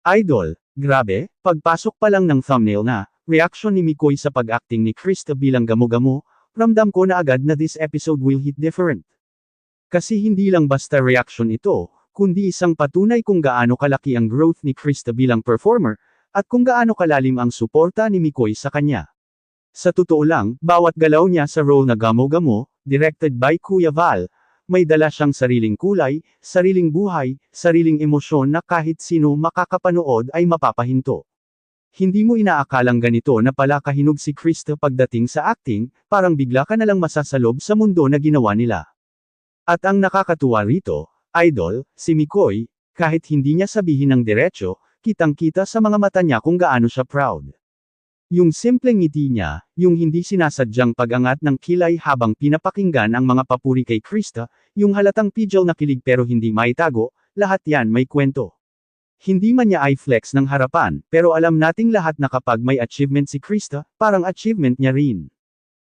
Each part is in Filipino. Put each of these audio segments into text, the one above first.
Idol, grabe, pagpasok pa lang ng thumbnail na, reaction ni Mikoy sa pag-acting ni Krista bilang Gamo-Gamo, ramdam ko na agad na this episode will hit different. Kasi hindi lang basta reaction ito, kundi isang patunay kung gaano kalaki ang growth ni Krista bilang performer, at kung gaano kalalim ang suporta ni Mikoy sa kanya. Sa totoo lang, bawat galaw niya sa role na Gamo-Gamo, directed by Kuya Val, may dala siyang sariling kulay, sariling buhay, sariling emosyon na kahit sino makakapanood ay mapapahinto. Hindi mo inaakalang ganito na pala kahinog si Krista pagdating sa acting, parang bigla ka nalang masasalob sa mundo na ginawa nila. At ang nakakatuwa rito, idol, si Mikoy, kahit hindi niya sabihin ng diretsyo, kitang-kita sa mga mata niya kung gaano siya proud. Yung simpleng ngiti niya, yung hindi sinasadyang pag-angat ng kilay habang pinapakinggan ang mga papuri kay Krista, yung halatang pidgel na kilig pero hindi maitago, lahat yan may kwento. Hindi man niya i-flex ng harapan, pero alam nating lahat na kapag may achievement si Krista, parang achievement niya rin.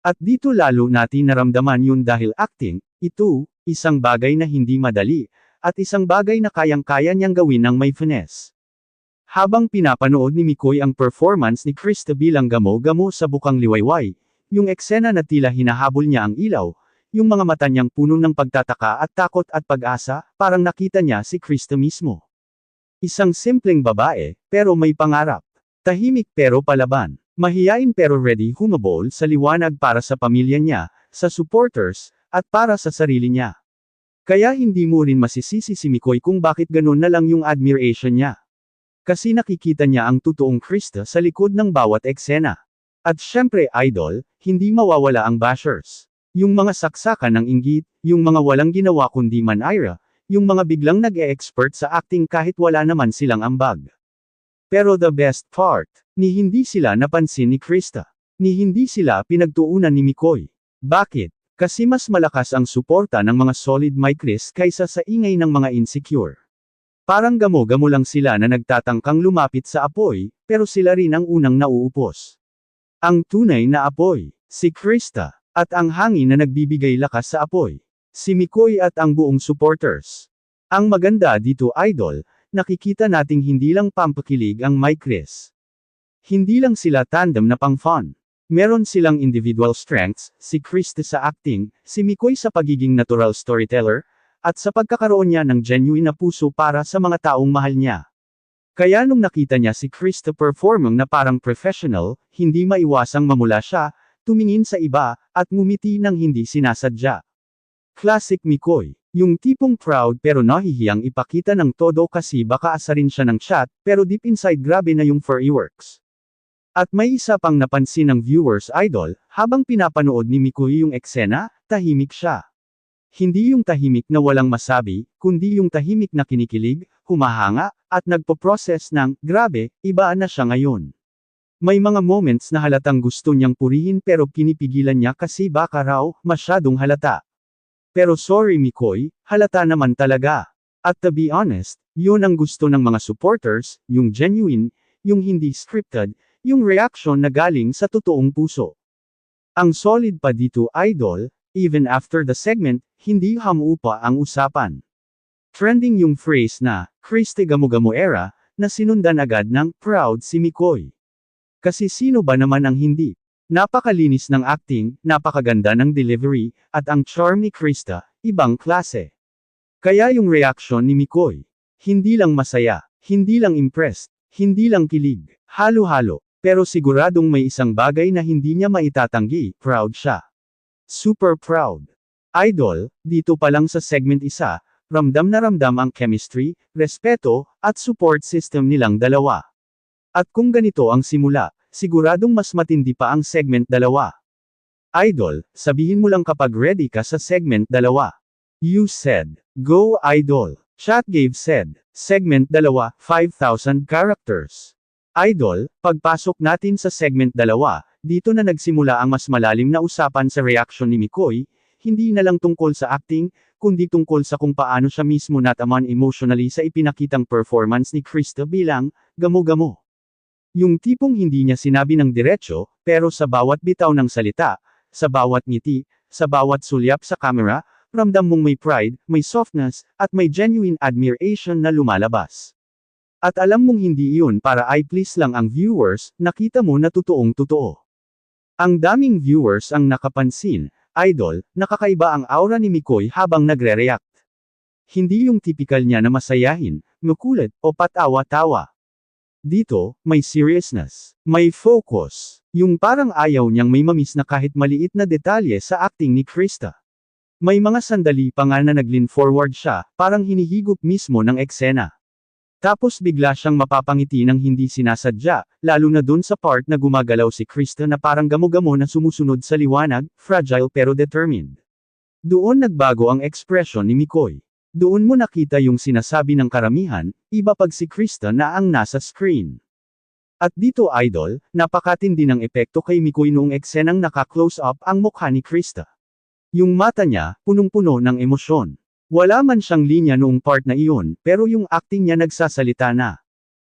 At dito lalo natin naramdaman yun dahil acting, ito, isang bagay na hindi madali, at isang bagay na kayang-kaya niyang gawin ng may finesse. Habang pinapanood ni Mikoy ang performance ni Krista bilang Gamo-Gamo sa Bukang Liwayway, yung eksena na tila hinahabol niya ang ilaw, yung mga mata niyang puno ng pagtataka at takot at pag-asa, parang nakita niya si Krista mismo. Isang simpleng babae, pero may pangarap. Tahimik pero palaban. Mahiyain pero ready humabol sa liwanag para sa pamilya niya, sa supporters, at para sa sarili niya. Kaya hindi mo rin masisisi si Mikoy kung bakit ganun na lang yung admiration niya. Kasi nakikita niya ang totoong Krista sa likod ng bawat eksena. At syempre idol, hindi mawawala ang bashers. Yung mga saksakan ng inggit, yung mga walang ginawa kundi manira, yung mga biglang nag-e-expert sa acting kahit wala naman silang ambag. Pero the best part, ni hindi sila napansin ni Krista. Ni hindi sila pinagtuunan ni Mikoy. Bakit? Kasi mas malakas ang suporta ng mga solid mic-list kaysa sa ingay ng mga insecure. Parang Gamo-Gamo lang sila na nagtatangkang lumapit sa apoy, pero sila rin ang unang nauupos. Ang tunay na apoy, si Krista, at ang hangin na nagbibigay lakas sa apoy, si Mikoy at ang buong supporters. Ang maganda dito idol, nakikita nating hindi lang pampakilig ang mic-list. Hindi lang sila tandem na pang-fun. Meron silang individual strengths, si Krista sa acting, si Mikoy sa pagiging natural storyteller, at sa pagkakaroon niya ng genuine na puso para sa mga taong mahal niya. Kaya nung nakita niya si Krista performing na parang professional, hindi maiwasang mamula siya, tumingin sa iba, at ngumiti ng hindi sinasadya. Classic Mikoy, yung tipong proud pero nahihiyang ipakita ng todo kasi baka asarin siya ng chat, pero deep inside grabe na yung furry works. At may isa pang napansin ng viewers idol, habang pinapanood ni Mikoy yung eksena, tahimik siya. Hindi yung tahimik na walang masabi, kundi yung tahimik na kinikilig, humahanga, at nagpo-process ng, grabe, iba na siya ngayon. May mga moments na halatang gusto niyang purihin pero pinipigilan niya kasi baka raw, masyadong halata. Pero sorry Mikoy, halata naman talaga. At to be honest, yun ang gusto ng mga supporters, yung genuine, yung hindi scripted, yung reaction na galing sa totoong puso. Ang solid pa dito idol, even after the segment, hindi hamupa ang usapan. Trending yung phrase na, Krista Gamo-Gamo era, na sinundan agad ng, proud si Mikoy. Kasi sino ba naman ang hindi? Napakalinis ng acting, napakaganda ng delivery, at ang charm ni Krista, ibang klase. Kaya yung reaction ni Mikoy, hindi lang masaya, hindi lang impressed, hindi lang kilig, halo-halo, pero siguradong may isang bagay na hindi niya maitatanggi, proud siya. Super proud. Idol, dito pa lang sa segment isa, ramdam na ramdam ang chemistry, respeto, at support system nilang dalawa. At kung ganito ang simula, siguradong mas matindi pa ang segment dalawa. Idol, sabihin mo lang kapag ready ka sa segment dalawa. You said, go idol. Chat gave said, segment dalawa, 5,000 characters. Idol, pagpasok natin sa segment dalawa, dito na nagsimula ang mas malalim na usapan sa reaction ni Mikoy, hindi na lang tungkol sa acting, kundi tungkol sa kung paano siya mismo nataman emotionally sa ipinakitang performance ni Krista bilang, Gamo-Gamo. Yung tipong hindi niya sinabi ng diretsyo, pero sa bawat bitaw ng salita, sa bawat ngiti, sa bawat sulyap sa camera, ramdam mong may pride, may softness, at may genuine admiration na lumalabas. At alam mong hindi iyon para i-please lang ang viewers, nakita mo na totoong totoo. Ang daming viewers ang nakapansin, idol, nakakaiba ang aura ni Mikoy habang nagre-react. Hindi yung typical niya na masayahin, makulit, o patawa-tawa. Dito, may seriousness. May focus. Yung parang ayaw niyang may mamiss na kahit maliit na detalye sa acting ni Krista. May mga sandali pa nga na nag-lean forward siya, parang hinihigop mismo ng eksena. Tapos bigla siyang mapapangiti ng hindi sinasadya, lalo na dun sa part na gumagalaw si Krista na parang gamo-gamo na sumusunod sa liwanag, fragile pero determined. Doon nagbago ang ekspresyon ni Mikoy. Doon mo nakita yung sinasabi ng karamihan, iba pag si Krista na ang nasa screen. At dito idol, napakatindi ng epekto kay Mikoy noong eksenang naka-close up ang mukha ni Krista. Yung mata niya, punong-puno ng emosyon. Wala man siyang linya noong part na iyon, pero yung acting niya nagsasalita na.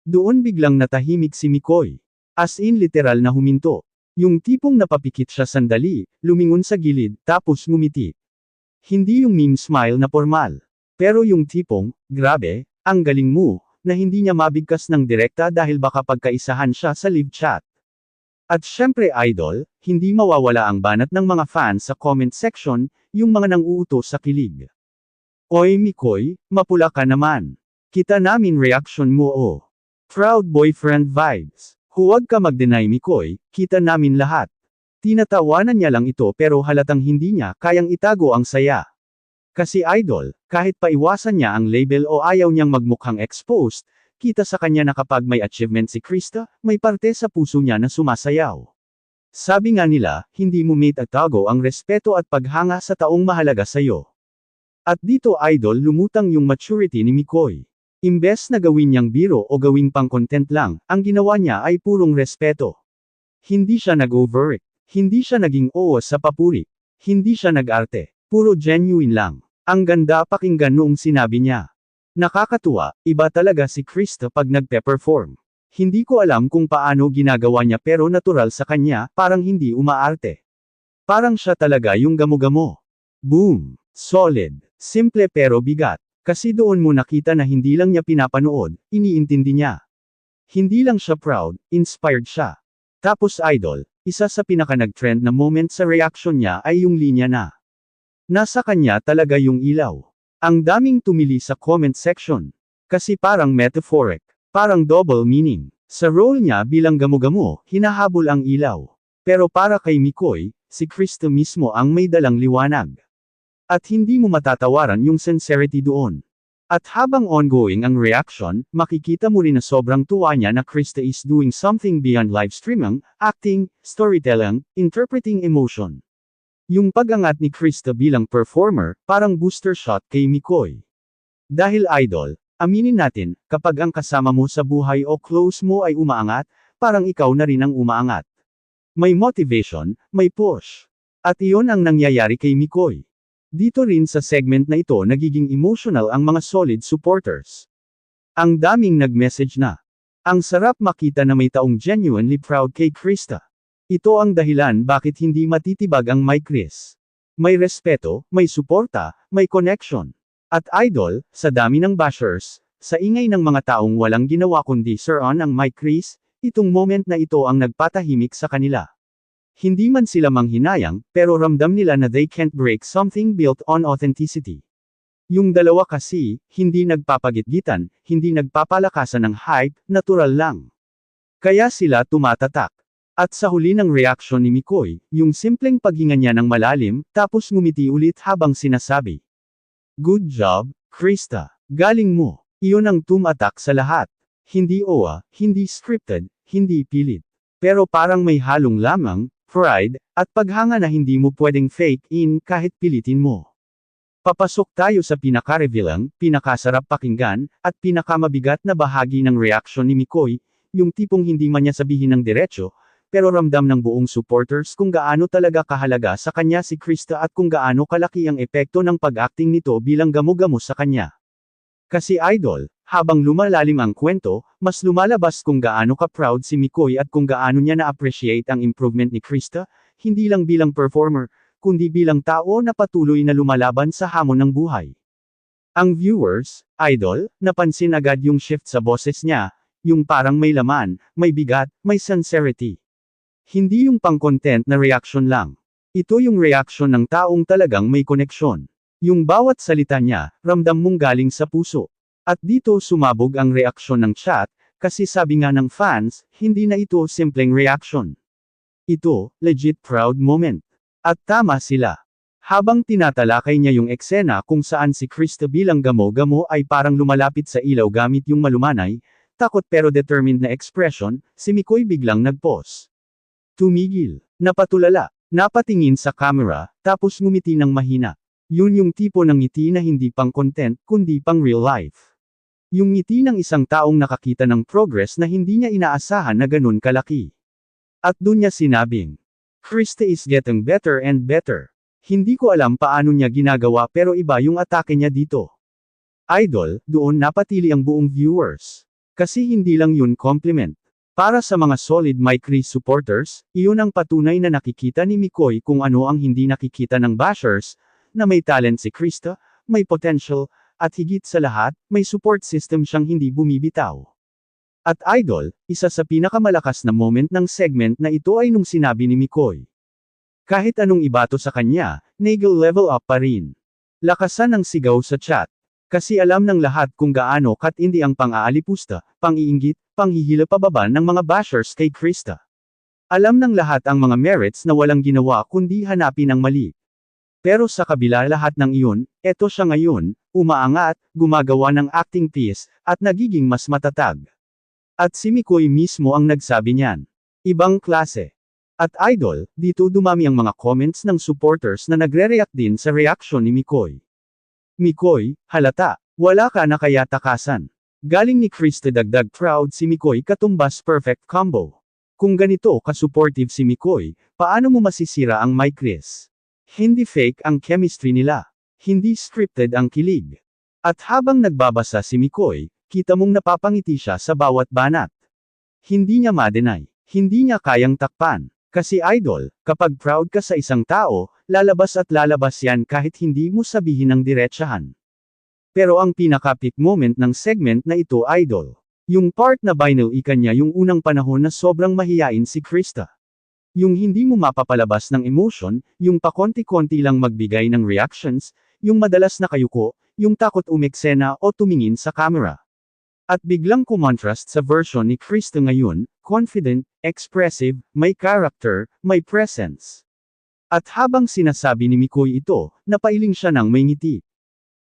Doon biglang natahimik si Mikoy. As in literal na huminto. Yung tipong napapikit siya sandali, lumingon sa gilid, tapos ngumiti. Hindi yung meme smile na formal. Pero yung tipong, grabe, ang galing mo, na hindi niya mabigkas ng direkta dahil baka pagkaisahan siya sa live chat. At syempre idol, hindi mawawala ang banat ng mga fans sa comment section, yung mga nang-uutos sa kilig. Oy Mikoy, mapula ka naman. Kita namin reaction mo oh. Proud boyfriend vibes. Huwag ka mag-deny Mikoy, kita namin lahat. Tinatawanan niya lang ito pero halatang hindi niya kayang itago ang saya. Kasi idol, kahit paiwasan niya ang label o ayaw niyang magmukhang exposed, kita sa kanya na kapag may achievement si Krista, may parte sa puso niya na sumasayaw. Sabi nga nila, hindi mo mate atago ang respeto at paghanga sa taong mahalaga sa'yo. At dito idol lumutang yung maturity ni Mikoy. Imbes na gawin niyang biro o gawing pang-content lang, ang ginawa niya ay purong respeto. Hindi siya nag-overact. Hindi siya naging oo sa papuri. Hindi siya nag-arte. Puro genuine lang. Ang ganda pakinggan noong sinabi niya. Nakakatuwa, iba talaga si Krista pag nagpe-perform. Hindi ko alam kung paano ginagawa niya pero natural sa kanya, parang hindi umaarte. Parang siya talaga yung gamo-gamo. Boom! Solid. Simple pero bigat. Kasi doon mo nakita na hindi lang niya pinapanood, iniintindi niya. Hindi lang siya proud, inspired siya. Tapos idol, isa sa pinaka-nag-trend na moment sa reaction niya ay yung linya na. Nasa kanya talaga yung ilaw. Ang daming tumili sa comment section. Kasi parang metaphoric. Parang double meaning. Sa role niya bilang gamo-gamo, hinahabol ang ilaw. Pero para kay Mikoy, si Krista mismo ang may dalang liwanag. At hindi mo matatawaran yung sincerity doon. At habang ongoing ang reaction, makikita mo rin na sobrang tuwa niya na Krista is doing something beyond live streaming, acting, storytelling, interpreting emotion. Yung pag-angat ni Krista bilang performer, parang booster shot kay Mikoy. Dahil idol, aminin natin, kapag ang kasama mo sa buhay o close mo ay umaangat, parang ikaw na rin ang umaangat. May motivation, may push. At iyon ang nangyayari kay Mikoy. Dito rin sa segment na ito nagiging emotional ang mga solid supporters. Ang daming nag-message na. Ang sarap makita na may taong genuinely proud kay Krista. Ito ang dahilan bakit hindi matitibag ang My Kris. May respeto, may suporta, may connection. At idol, sa dami ng bashers, sa ingay ng mga taong walang ginawa kundi Sir on ang My Kris, itong moment na ito ang nagpatahimik sa kanila. Hindi man sila manghinayang, pero ramdam nila na they can't break something built on authenticity. Yung dalawa kasi, hindi nagpapagitgitan, hindi nagpapalakasan ng hype, natural lang. Kaya sila tumatatak. At sa huli ng reaction ni Mikoy, yung simpleng paghinga niya ng malalim, tapos ngumiti ulit habang sinasabi. Good job, Krista. Galing mo. Iyon ang tumatak sa lahat. Hindi owa, hindi scripted, hindi pilit. Pero parang may halong lamang, pride, at paghanga na hindi mo pwedeng fake in kahit pilitin mo. Papasok tayo sa pinaka-revealing, pinakasarap pakinggan, at pinakamabigat na bahagi ng reaction ni Mikoy, yung tipong hindi man niya sabihin ng diretso, pero ramdam ng buong supporters kung gaano talaga kahalaga sa kanya si Krista at kung gaano kalaki ang epekto ng pag-acting nito bilang gamo-gamo sa kanya. Kasi idol, habang lumalalim ang kwento, mas lumalabas kung gaano ka-proud si Mikoy at kung gaano niya na-appreciate ang improvement ni Krista, hindi lang bilang performer, kundi bilang tao na patuloy na lumalaban sa hamon ng buhay. Ang viewers, idol, napansin agad yung shift sa boses niya, yung parang may laman, may bigat, may sincerity. Hindi yung pang-content na reaction lang. Ito yung reaction ng taong talagang may koneksyon. Yung bawat salita niya, ramdam mong galing sa puso. At dito sumabog ang reaksyon ng chat, kasi sabi nga ng fans, hindi na ito simpleng reaction. Ito, legit proud moment. At tama sila. Habang tinatalakay niya yung eksena kung saan si Krista bilang gamo-gamo ay parang lumalapit sa ilaw gamit yung malumanay, takot pero determined na expression, si Mikoy biglang nag-pause. Tumigil. Napatulala. Napatingin sa camera, tapos ngumiti ng mahina. Yun yung tipo ng ngiti na hindi pang content, kundi pang real life. Yung ngiti ng isang taong nakakita ng progress na hindi niya inaasahan na ganun kalaki. At dun niya sinabing, Krista is getting better and better. Hindi ko alam paano niya ginagawa pero iba yung atake niya dito. Idol, doon napatili ang buong viewers. Kasi hindi lang yun compliment. Para sa mga solid Mike Chris supporters, iyon ang patunay na nakikita ni Mikoy kung ano ang hindi nakikita ng bashers, na may talent si Krista, may potential, at higit sa lahat, may support system siyang hindi bumibitaw. At idol, isa sa pinakamalakas na moment ng segment na ito ay nung sinabi ni Mikoy. Kahit anong ibato sa kanya, Nagel level up pa rin. Lakasan ng sigaw sa chat. Kasi alam ng lahat kung gaano katindi ang pang-aalipusta, pang-iinggit, panghihila pababa ng mga bashers kay Krista. Alam ng lahat ang mga merits na walang ginawa kundi hanapin ang mali. Pero sa kabila lahat ng iyon, eto siya ngayon, umaangat, gumagawa ng acting piece, at nagiging mas matatag. At si Mikoy mismo ang nagsabi niyan. Ibang klase. At idol, dito dumami ang mga comments ng supporters na nagre-react din sa reaction ni Mikoy. Mikoy, halata, wala ka na kaya takasan. Galing ni Krista dagdag proud si Mikoy katumbas perfect combo. Kung ganito ka-supportive si Mikoy, paano mo masisira ang Mike Chris? Hindi fake ang chemistry nila. Hindi scripted ang kilig. At habang nagbabasa si Mikoy, kita mong napapangiti siya sa bawat banat. Hindi niya ma-deny. Hindi niya kayang takpan. Kasi idol, kapag proud ka sa isang tao, lalabas at lalabas yan kahit hindi mo sabihin ng diretsahan. Pero ang pinaka-peak moment ng segment na ito idol. Yung part na binalikan niya yung unang panahon na sobrang mahiyain si Krista. Yung hindi mo mapapalabas ng emotion, yung pakonti-konti lang magbigay ng reactions, yung madalas na kayuko, yung takot umeksena o tumingin sa camera. At biglang kumontrast sa version ni Krista ngayon, confident, expressive, may character, may presence. At habang sinasabi ni Mikoy ito, napailing siya ng may ngiti.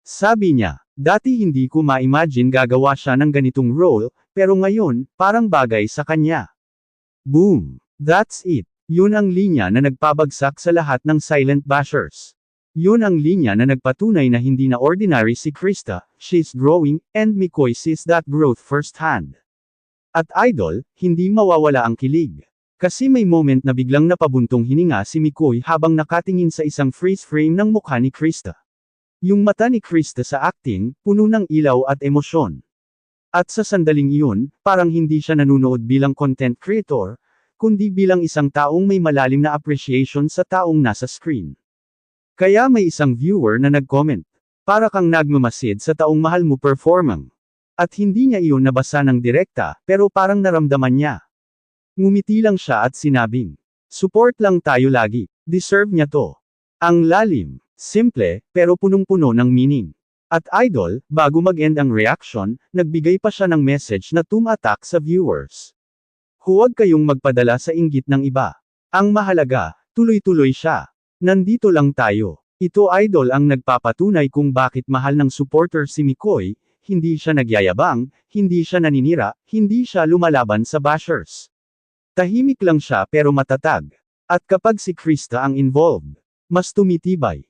Sabi niya, dati hindi ko ma-imagine gagawa siya ng ganitong role, pero ngayon, parang bagay sa kanya. Boom! That's it. Yun ang linya na nagpabagsak sa lahat ng silent bashers. Yun ang linya na nagpatunay na hindi na ordinary si Krista, she's growing, and Mikoy sees that growth firsthand. At idol, hindi mawawala ang kilig. Kasi may moment na biglang napabuntong hininga si Mikoy habang nakatingin sa isang freeze frame ng mukha ni Krista. Yung mata ni Krista sa acting, puno ng ilaw at emosyon. At sa sandaling iyon, parang hindi siya nanunood bilang content creator, kundi bilang isang taong may malalim na appreciation sa taong nasa screen. Kaya may isang viewer na nag-comment. Para kang nagmamasid sa taong mahal mo performang. At hindi niya iyon nabasa ng direkta, pero parang naramdaman niya. Ngumiti lang siya at sinabing, support lang tayo lagi, deserve niya to. Ang lalim, simple, pero punong-puno ng meaning. At idol, bago mag-end ang reaction, nagbigay pa siya ng message na tumatak sa viewers. Huwag kayong magpadala sa inggit ng iba. Ang mahalaga, tuloy-tuloy siya. Nandito lang tayo. Ito idol ang nagpapatunay kung bakit mahal ng supporter si Mikoy, hindi siya nagyayabang, hindi siya naninira, hindi siya lumalaban sa bashers. Tahimik lang siya pero matatag. At kapag si Krista ang involved, mas tumitibay.